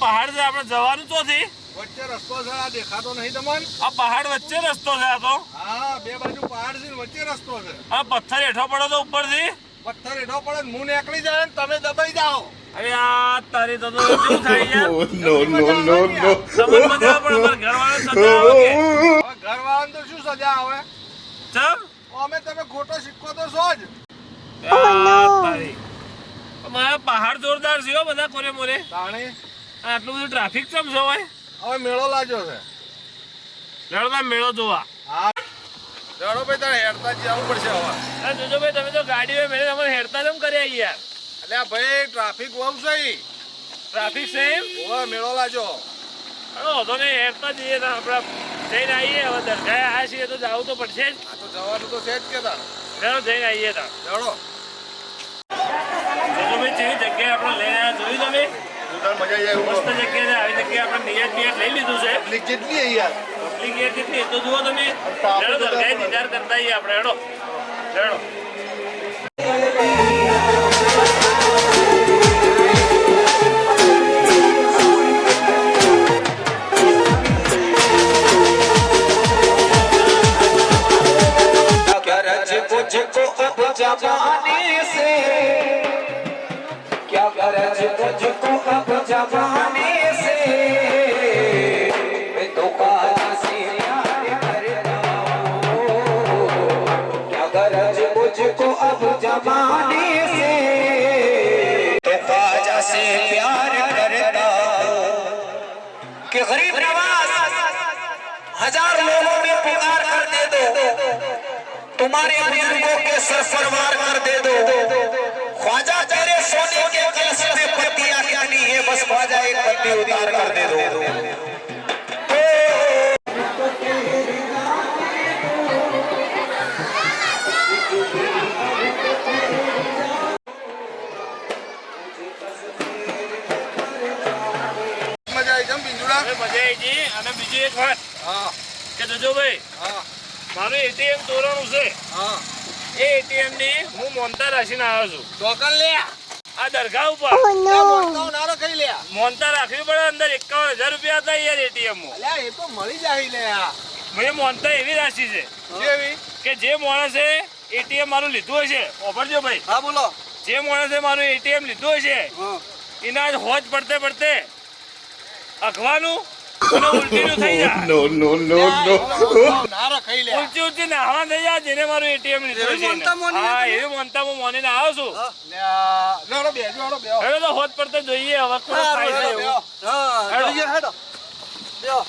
પહાડ છે આપણે જવાનું ચોથી વચ્ચે રસ્તો છે આ દેખાતો નહીં તમને આ પહાડ વચ્ચે રસ્તો છે આ તો હા બે બાજુ પહાડ છે વચ્ચે રસ્તો છે આ પથ્થર હેઠો પડો તો ઉપરથી પથ્થર હેઠો પડે હું નીકળી જાય ને તમે દબાઈ જાઓ અરે આ તારી તો શું થાય યાર No, no, no, no. તમને મજા આવે પણ અમારા ઘરવાળાને સજા આવે કે હવે ઘરવાળાને તો શું સજા આવે ચમ અમે તમે ખોટો સિક્કો તો છો જ તારી અમારા પહાડ જોરદાર છે હો બધા કોરે મોરે તાણી આટલું બધું ટ્રાફિક ચમ છે હોય હવે મેળો લાગ્યો છે લડવા મેળો જોવા હા ચડો ભાઈ તારે હેડતા જ જવું પડશે હવે અરે જોજો ભાઈ તમે તો ગાડીઓ મેળે અમારે હેરતા કેમ કર્યા યાર અલ્યા ભાઈ ટ્રાફિક બહુ છે ટ્રાફિક છે એમ ઓવે મેળો લાગ્યો અરે તો નહીં હેરતા જઈએ તો આપણે જઈને આવીએ હવે દરગાહે આવ્યા છીએ તો જવું તો પડશે જ આ તો જવાનું તો છે જ કે તાર ચાલો જઈને આવીએ તા ચડો જોજો ભાઈ જેવી જગ્યાએ આપણે લઈને આવ્યા જોયું તમે ઉતાર મજા આવી જાય મસ્ત જગ્યા છે આવી જગ્યાએ આપણે નિયત લઈ લીધું છે પબ્લિક કેટલી યાર પબ્લિક એ કેટલી તો જુઓ તમે હેડો દરગાહે દીદાર કરતા આવીએ આપણે હેડો હેડો मुझको अब जमाने से क्या गरज मुझको अब जमाने से मैं तो ख्वाजा से प्यार करता हूँ क्या गरज मुझको अब जमाने से तो ख्वाजा से प्यार करता कि गरीब नवाज 1000 लोगों में पुकार कर दे दो तुम्हारे बुजुर्गों के सर पर वार कर दे दो ख्वाजा तेरे सोने के कलश में पत्तियां क्या नहीं है बस ख्वाजा एक पत्ती उतार कर दे दो મજા આવી જમ બિંદુડા હવે મજા આવી ગઈ અને બીજી એક વાત હા કે જોજો ભાઈ હા મારું એટીએમ ચોરાણું છે હા એ એટીએમ ની હું મોનતા રાખીને આવ્યો છું ટોકન લે આ દરગાહ ઉપર નારો ખાઈ લે મોનતા રાખવી પડે અંદર 51,000 રૂપિયા હતા યાર એટીએમ માં અલ્યા એ તો મળી જાય લે આ મેં મોનતા એવી રાખી છે કેવી કે જે માણસે એટીએમ મારું લીધું હશે ઓફરજો ભાઈ હા બોલો જે માણસે મારું એટીએમ લીધું હશે એના જ હોજ પડતે પડતે અખવાનું અને ઉલટીનું થઈ જાય No, no, no, no. નારો ખાઈ લે ઊંચી ઊંચી નાહવા થઈ જાય જેને મારું એટીએમ લીધું એવી છે મોનતા મોની હા તમે? એવી મોનતા હું મોનીને આવ્યો છું લેડો બેજો હેડો બેહો હવે તો હોજ પડતે જોઈએ હવે કોણ થાય છે એવું. હા હેડો. જોઈએ હેડો બેહો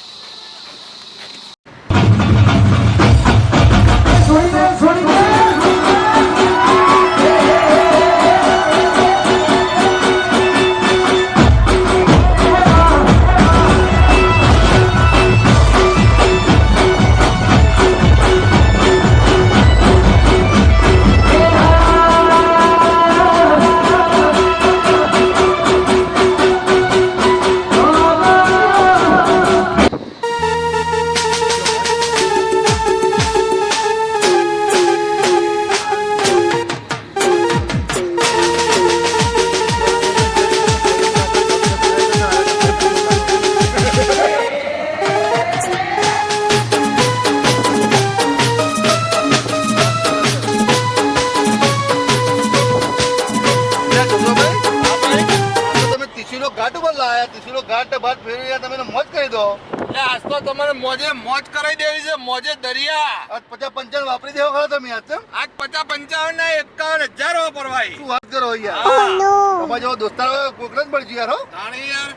મોજ કરી દો આજ તો તમારે મોજે મોજ કરાવી દેવી છે મોજે દરિયા આજ 50-55 વાપરી દેવો ખરો તમે આજ આજ 50-55 ને 51,000 વાપરવાય શું વાત કરો યાર તમારા જેવો દોસ્તાર કોકરજ મળજી યાર હો તાણી યાર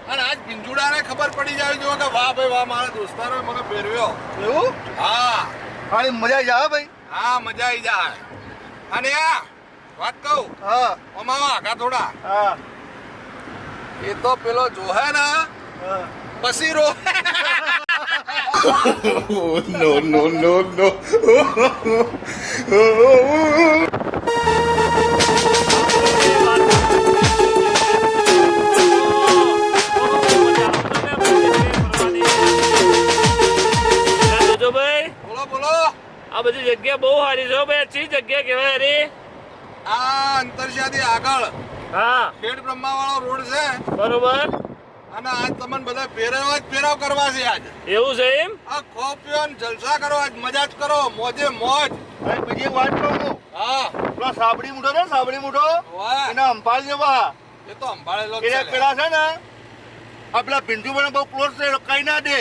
અને આજ પિંજુડાને ખબર પડી જાય જો કે વાહ ભાઈ વાહ મારા દોસ્તારો મને ફેરવ્યો એવું હા ખાલી મજા આવી જાય ભાઈ હા મજા આવી જાય અને આ વાત કહું હા ઓમાં આગા થોડા હા એ તો પેલો જોહે ને પછી row No, no, no, no. બોલો બોલો આ બધી જગ્યા બહુ સારી છે ભાઈ अच्छी જગ્યા કહેવાય અરે આ અંતરશાદી આગળ હા ખેડ બ્રહ્મા વાળો રોડ છે બરોબર અને આજ તમને બધા ફેરાવ કરવા છે આજ. એવું છે એમ? આ ખો પીઓ ને જલસા કરો, આજ મજા જ કરો, મોજે મોજ. અરે બીજી એક વાત કહું છું. હા પેલો સાબડી મૂઠો છે ને, સાબડી મૂઠો વાહ. એના અંપાળ જેવા એ તો સંભાળેલો જ એને છે લે. પેલા છે ને આ પેલા પિન્ટુ બહુ ક્લોઝ છે, કઈ ના દે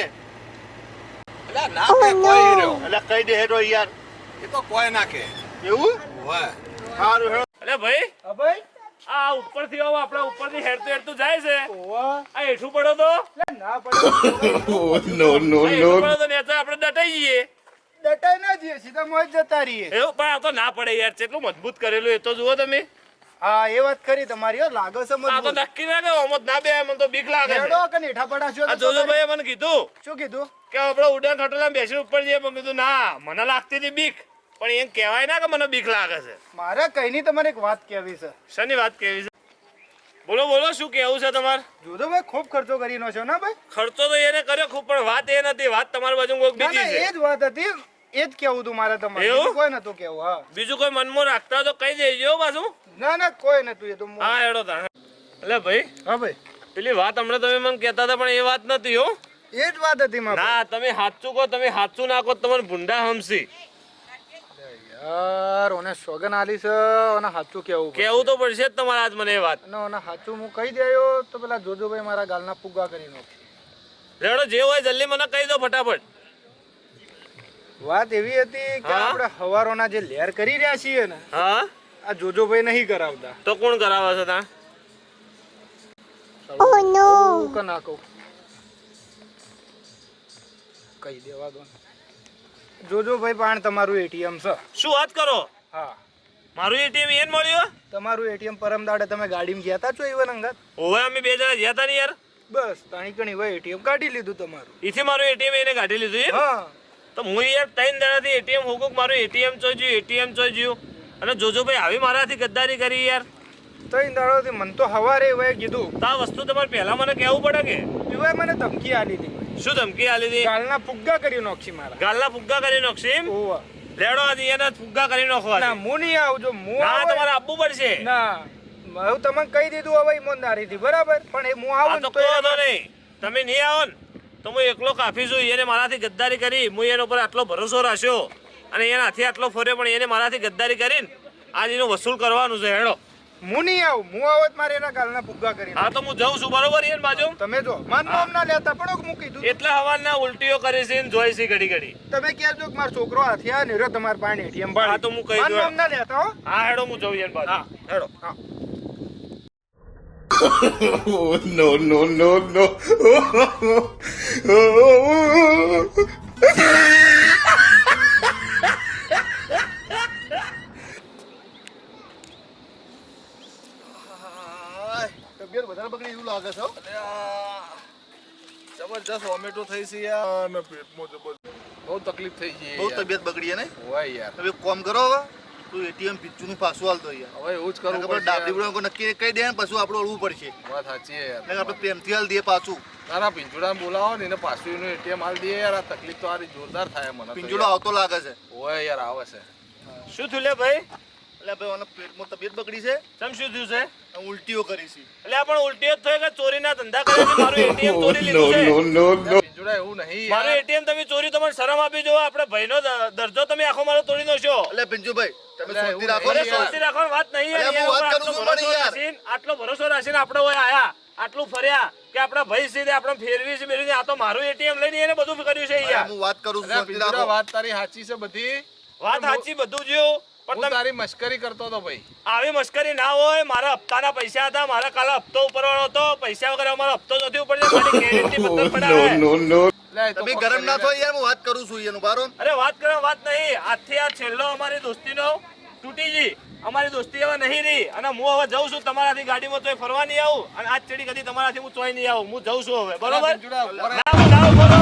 અલ્યા ના કે કોઈ રહ્યો. એટલે કઈ દે હેડો યાર. એ તો કોઈ ના કે. એવું વાહ. સારું હેડો. અલે ભાઈ, હા ભાઈ આ ઉપરથી આવો, આપણા ઉપરથી હેડતું જાય છે. ઓવા આ હેઠું પડો તો, એટલે ના પડે Oh, no, no, આ હેઠું no. પડો તો નેચર આપણે દટાઈ જઈએ. ડટાઈ ના જઈએ સીધા મોજ જતા રહીએ. એવું પણ આ તો ના પડે યાર, કેટલું મજબૂત કરેલું એ તો જુઓ તમે. હા એ વાત ખરી તમારી હો, લાગે છે આ તો મજબૂત. નક્કી ના કે ઓમ જ ના બે, મને તો બીક લાગે છે. હેડો કે નેઠા પડાશો આ તો જોજોભાઈએ મને કીધું શું કીધું? કે આપણે ઉડાન ખટોલામાં બેસીને ઉપર જઈએ, પણ કીધું ના, મને લાગતી હતી બીક, પણ એમ કહેવાય ના કે મને બીક લાગે છે. મારે કઈ ની તમારે એક વાત કહેવી છે. શેની વાત કેવી છે? બોલો બોલો, શું કેવું છે તમારે? જોજો ભાઈ ખૂબ ખર્ચો કરીને છો ના ભાઈ? ખર્ચો તો એને કર્યો ખૂબ, પણ વાત એ નથી, વાત તમારી બાજુ કોઈક ના બીજી ના, એ છે. જ વાત હતી, એ જ કેવું તું મારે તમારે, એવું? બીજું કોઈ નતું કેવું. હા બીજું કોઈ મનમાં રાખતા હોય તો કહી દેજો પાછું. ના ના કોઈ નતું, એ તો હા હેડો તા. એટલે ભાઈ, હા ભાઈ પેલી વાત હમણાં તમે મને કહેતા હતા, પણ એ વાત નથી હો. એ જ વાત હતી મારે. ના, તમે સાચું કહો, તમે સાચું ના કહો, તમને ભૂંડા હમસી. યાર ઓને સોગન આલી છે, અને સાચું કેવું પડશે. કેવું તો પડશે જ તમારે આજ મને એ વાત. અને ઓને સાચું હું કહી દેયો તો પેલા જોજો ભાઈ મારા ગાલના ફુગ્ગા કરી નાખે. રેડો, જે હોય જલ્દી મને કહી દો ફટાફટ. વાત એવી હતી કે હા? આપણે હવારોના જે લહેર કરી રહ્યા છીએ ને, હા, આ જોજો ભાઈ નહીં કરાવતા. તો કોણ કરાવે છે તા? કહું કે ના કહું? કહી દેવા દો ને. જોજો ભાઈ પણ તમારું એટીએમ છે. શું વાત કરો? હા મારું એટીએમ એને મળ્યું? તમારું એટીએમ પરમ દાડે તમે ગાડીમાં ગયા હતા છો ઈવન અંગાત? ઓવે, અમે બે જણા ગયા હતા ને યાર. બસ તાણી કણી હોય એટીએમ કાઢી લીધું તમારું. ઈથી મારું એટીએમ એને કાઢી લીધું એમ? હા તો હું યાર 3 દાડાથી એટીએમ હોગું, મારું એટીએમ ચોઈ ગયું. અને જોજો ભાઈ આવી મારાથી ગદ્દારી કરી યાર. તો ઈ દાડોથી મને તો હવારે એવાય કીધું. તો આ વસ્તુ તમારે પહેલા મને કહેવું પડે કે એવાય મને ધમકી આલી હતી. શું ધમકી આલી હતી? ગાલના ફુગ્ગા કરી નાખશી મારા. ગાલના ફુગ્ગા કરી નાખશે એમ? ઓવા લેડો આ દિયાના ફુગ્ગા કરી નાખવા. ના હું નહીં આવું, જો હું ના, આવું તમારે આપવું પડશે. ના હું તમને કહી દીધું હવે ઈમાનદારીથી, બરાબર? પણ એ હું આ આવું તો ને તો કહો તો નહીં, તમે નહીં આવો ને તો હું એકલો કાફી છું. એને મારાથી ગદ્દારી કરી, હું એના ઉપર આટલો ભરોસો રાખ્યો અને એના હાથે આટલો ફર્યો, પણ એને મારાથી ગદ્દારી કરીને આજ એનું વસૂલ કરવાનું છે. હેડો. હું નહીં આવું, હું આવત મારે એના ગાલના ફુગ્ગા કરી હા, તો હું જાઉં છું, બરોબર? એને બાજુ તમે જો મારું નામ ના લેતા પણ હું કીધું. એટલે હવાના ઉલટીઓ કરે છે ને જોઈ છે ઘડી ઘડી. તમે કહેજો કે મારો છોકરો હાથે આ ને રહ્યો તમારા પાસે એટીએમ હા, તો હું કહી મારું દઉં. નામ ના લેતા હો. હા હેડો, હું જઉં એને બાજુ. હેડો. Oh, no, no, no, no. તબિયત વધારે બગડી એવું લાગે છે હો. જબરજસ્ત વોમિટો થઈ છે યાર. મેં પેટમાં જબરજસ્ત બહુ તકલીફ થઈ ગઈ બહુ યાર. તબિયત બગડી ને. હોય યાર. હવે એક કામ કરો, હવે તું એટીએમ પિચ્ચું નું પાછું હાલતો યાર. હવે એવું જ કરવું પડશે ડાબી યાર. બુડા નક્કી કહી દે ને પછી આપણે ઓળવું પડશે. વાત સાચી છે યાર. એટલે આપણે પ્રેમથી હાલ દઈએ પાછું. તારા પિંજોડા બોલાવો ને એને પાછું એનું એટીએમ હાલ દે યાર. આ તકલીફ તો આરી જોરદાર થાય મને તો પિંજોડો યાર. આવતો લાગે છે. હોય યાર, આવે છે. શું થયું લે ભાઈ? એટલે ભાઈ મને પેટમાં તબિયત બગડી છે, ચમ શું થયું છે? અને ઉલટીઓ કરી છે. એટલે આ પણ ઉલટીઓ જ થઈ કે ચોરીના ધંધા કરે છે? મારું એટીએમ Oh, ચોરી no, લીધું છે. no, no, no. પિંજોડા એવું નહીં મારું યાર. એટીએમ તમે ચોરી, તમને શરમ આપી જો. આપણે ભાઈનો દરજ્જો તમે આખો મારો તોડી નાખ્યો. એટલે પિંજુભાઈ તમે એટલે શાંતિ એવું રાખો અરે ને નહીં યાર. શાંતિ રાખવાની વાત નહીં યાર. અરે હું વાત કરું છું પણ યાર. આટલો ભરોસો રાખીને આપણે હોય આયા, આટલું ફર્યા કે આપણા ભાઈ સીધે આપણે ફેરવી છે મેળવીને, આ તો મારું એટીએમ લઈને એને બધું કર્યું છે અરે યાર. હું વાત કરું છું, અરે શાંતિ પિંજોડા, રાખો. વાત તારી સાચી છે બધી. વાત સાચી બધું જ્યું, પણ હું તમે તારી મશ્કરી કરતો હતો ભાઈ. આવી મસ્કરી ના હોય. મારા હપ્તાના પૈસા હતા, મારા કાલે હપ્તો ઉપરવાનો હતો. પૈસા વગર અમારો હપ્તો નથી ઉપર મારી ગેરંટી Oh, બદલ no, પડાવે. no, no. લે, એ તો તમે પકડી ગરમ ના લે. થો યાર, હું વાત કરું છું એનું બારો. અરે વાત કરો, વાત નહીં. આજથી આ છેલ્લો અમારી દોસ્તીનો તૂટી ગઈ. અમારી દોસ્તી હવે નહીં રહી. અને હું હવે જઉં છું, તમારાથી ગાડીમાં તોય ફરવા નહીં આવું, અને આજ ચડી કદી તમારાથી હું ચોય નહીં આવું. હું જઉં છું હવે, બરોબર? પિંજોડા, ઉભો રહે. ના, ના, બોલો.